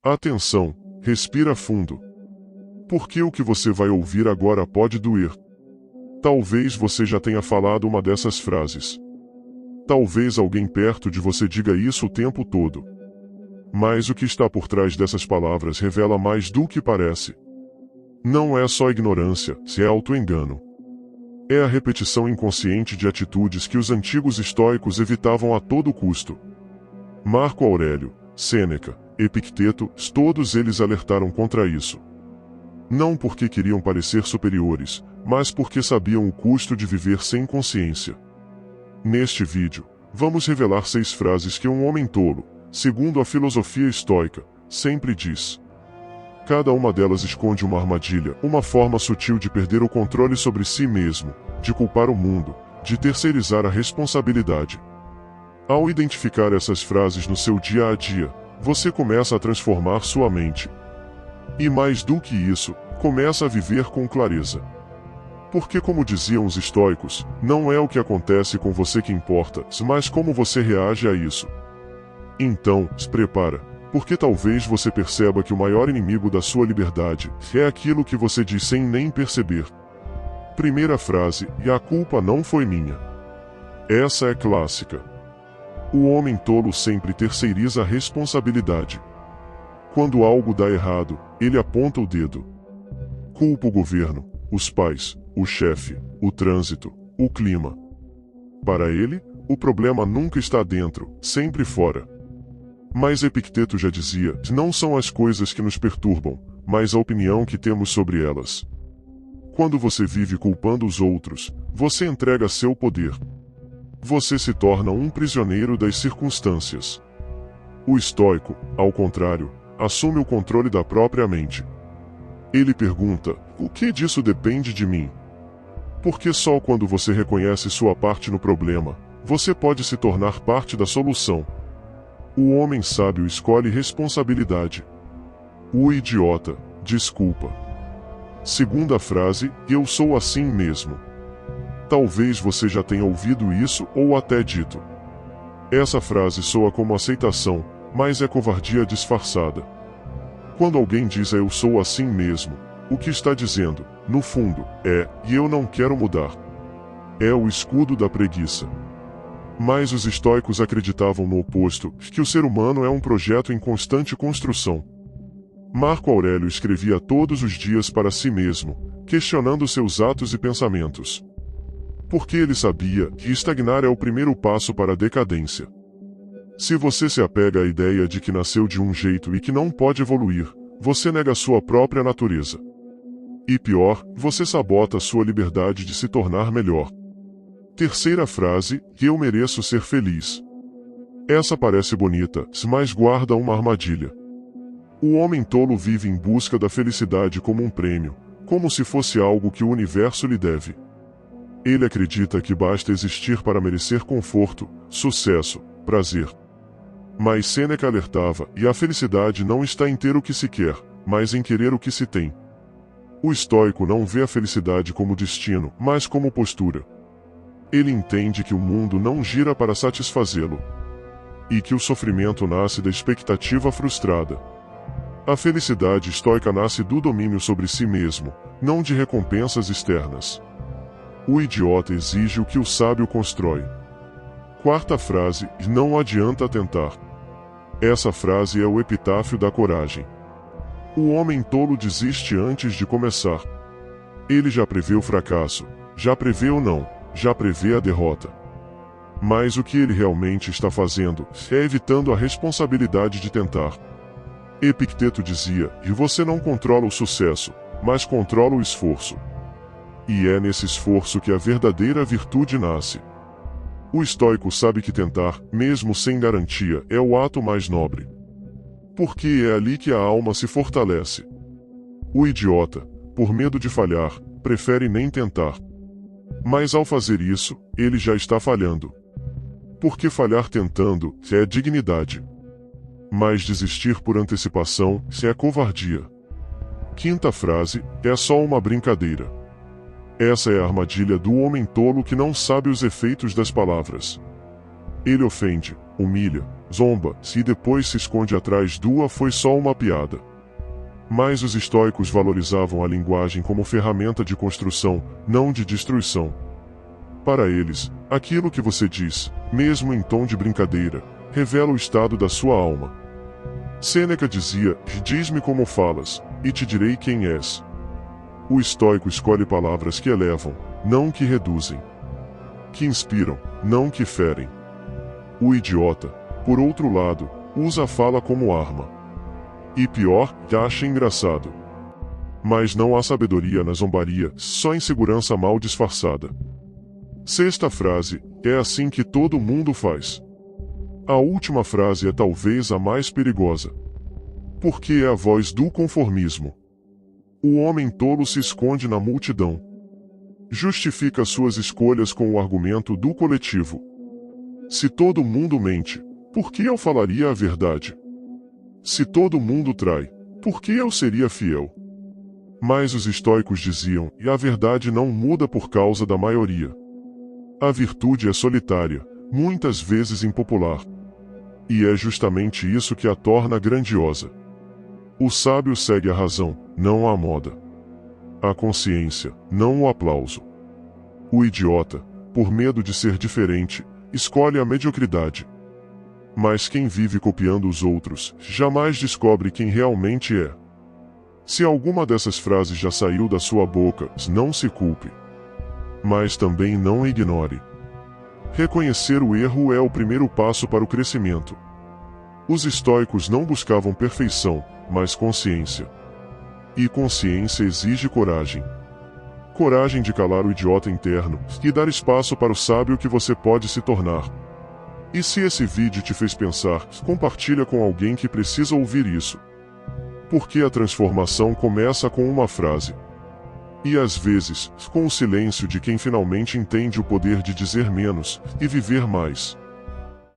Atenção, respira fundo. Porque o que você vai ouvir agora pode doer. Talvez você já tenha falado uma dessas frases. Talvez alguém perto de você diga isso o tempo todo. Mas o que está por trás dessas palavras revela mais do que parece. Não é só ignorância, é auto-engano. É a repetição inconsciente de atitudes que os antigos estoicos evitavam a todo custo. Marco Aurélio, Sêneca, Epicteto, todos eles alertaram contra isso. Não porque queriam parecer superiores, mas porque sabiam o custo de viver sem consciência. Neste vídeo, vamos revelar 6 frases que um homem tolo, segundo a filosofia estoica, sempre diz. Cada uma delas esconde uma armadilha, uma forma sutil de perder o controle sobre si mesmo, de culpar o mundo, de terceirizar a responsabilidade. Ao identificar essas frases no seu dia a dia, você começa a transformar sua mente. E mais do que isso, começa a viver com clareza. Porque, como diziam os estoicos, não é o que acontece com você que importa, mas como você reage a isso. Então, se prepara, porque talvez você perceba que o maior inimigo da sua liberdade é aquilo que você diz sem nem perceber. Primeira frase, e a culpa não foi minha. Essa é clássica. O homem tolo sempre terceiriza a responsabilidade. Quando algo dá errado, ele aponta o dedo. Culpa o governo, os pais, o chefe, o trânsito, o clima. Para ele, o problema nunca está dentro, sempre fora. Mas Epicteto já dizia, não são as coisas que nos perturbam, mas a opinião que temos sobre elas. Quando você vive culpando os outros, você entrega seu poder. Você se torna um prisioneiro das circunstâncias. O estoico, ao contrário, assume o controle da própria mente. Ele pergunta, o que disso depende de mim? Porque só quando você reconhece sua parte no problema, você pode se tornar parte da solução. O homem sábio escolhe responsabilidade. O idiota, desculpa. Segunda frase, eu sou assim mesmo. Talvez você já tenha ouvido isso ou até dito. Essa frase soa como aceitação, mas é covardia disfarçada. Quando alguém diz eu sou assim mesmo, o que está dizendo, no fundo, é, e eu não quero mudar. É o escudo da preguiça. Mas os estoicos acreditavam no oposto, que o ser humano é um projeto em constante construção. Marco Aurélio escrevia todos os dias para si mesmo, questionando seus atos e pensamentos. Porque ele sabia que estagnar é o primeiro passo para a decadência. Se você se apega à ideia de que nasceu de um jeito e que não pode evoluir, você nega sua própria natureza. E pior, você sabota sua liberdade de se tornar melhor. Terceira frase, eu mereço ser feliz. Essa parece bonita, mas guarda uma armadilha. O homem tolo vive em busca da felicidade como um prêmio, como se fosse algo que o universo lhe deve. Ele acredita que basta existir para merecer conforto, sucesso, prazer. Mas Sêneca alertava, e a felicidade não está em ter o que se quer, mas em querer o que se tem. O estoico não vê a felicidade como destino, mas como postura. Ele entende que o mundo não gira para satisfazê-lo. E que o sofrimento nasce da expectativa frustrada. A felicidade estoica nasce do domínio sobre si mesmo, não de recompensas externas. O idiota exige o que o sábio constrói. Quarta frase, não adianta tentar. Essa frase é o epitáfio da coragem. O homem tolo desiste antes de começar. Ele já prevê o fracasso, já prevê o não, já prevê a derrota. Mas o que ele realmente está fazendo é evitando a responsabilidade de tentar. Epicteto dizia, e você não controla o sucesso, mas controla o esforço. E é nesse esforço que a verdadeira virtude nasce. O estoico sabe que tentar, mesmo sem garantia, é o ato mais nobre. Porque é ali que a alma se fortalece. O idiota, por medo de falhar, prefere nem tentar. Mas ao fazer isso, ele já está falhando. Porque falhar tentando é dignidade. Mas desistir por antecipação é covardia. Quinta frase, é só uma brincadeira. Essa é a armadilha do homem tolo que não sabe os efeitos das palavras. Ele ofende, humilha, zomba, e depois se esconde atrás do foi só uma piada. Mas os estoicos valorizavam a linguagem como ferramenta de construção, não de destruição. Para eles, aquilo que você diz, mesmo em tom de brincadeira, revela o estado da sua alma. Sêneca dizia: diz-me como falas, e te direi quem és. O estoico escolhe palavras que elevam, não que reduzem. Que inspiram, não que ferem. O idiota, por outro lado, usa a fala como arma. E pior, acha engraçado. Mas não há sabedoria na zombaria, só insegurança mal disfarçada. Sexta frase: é assim que todo mundo faz. A última frase é talvez a mais perigosa. Porque é a voz do conformismo. O homem tolo se esconde na multidão. Justifica suas escolhas com o argumento do coletivo. Se todo mundo mente, por que eu falaria a verdade? Se todo mundo trai, por que eu seria fiel? Mas os estoicos diziam: e a verdade não muda por causa da maioria. A virtude é solitária, muitas vezes impopular. E é justamente isso que a torna grandiosa. O sábio segue a razão, não a moda. A consciência, não o aplauso. O idiota, por medo de ser diferente, escolhe a mediocridade. Mas quem vive copiando os outros, jamais descobre quem realmente é. Se alguma dessas frases já saiu da sua boca, não se culpe. Mas também não ignore. Reconhecer o erro é o primeiro passo para o crescimento. Os estoicos não buscavam perfeição, mas consciência. E consciência exige coragem. Coragem de calar o idiota interno e dar espaço para o sábio que você pode se tornar. E se esse vídeo te fez pensar, compartilha com alguém que precisa ouvir isso. Porque a transformação começa com uma frase. E às vezes, com o silêncio de quem finalmente entende o poder de dizer menos e viver mais.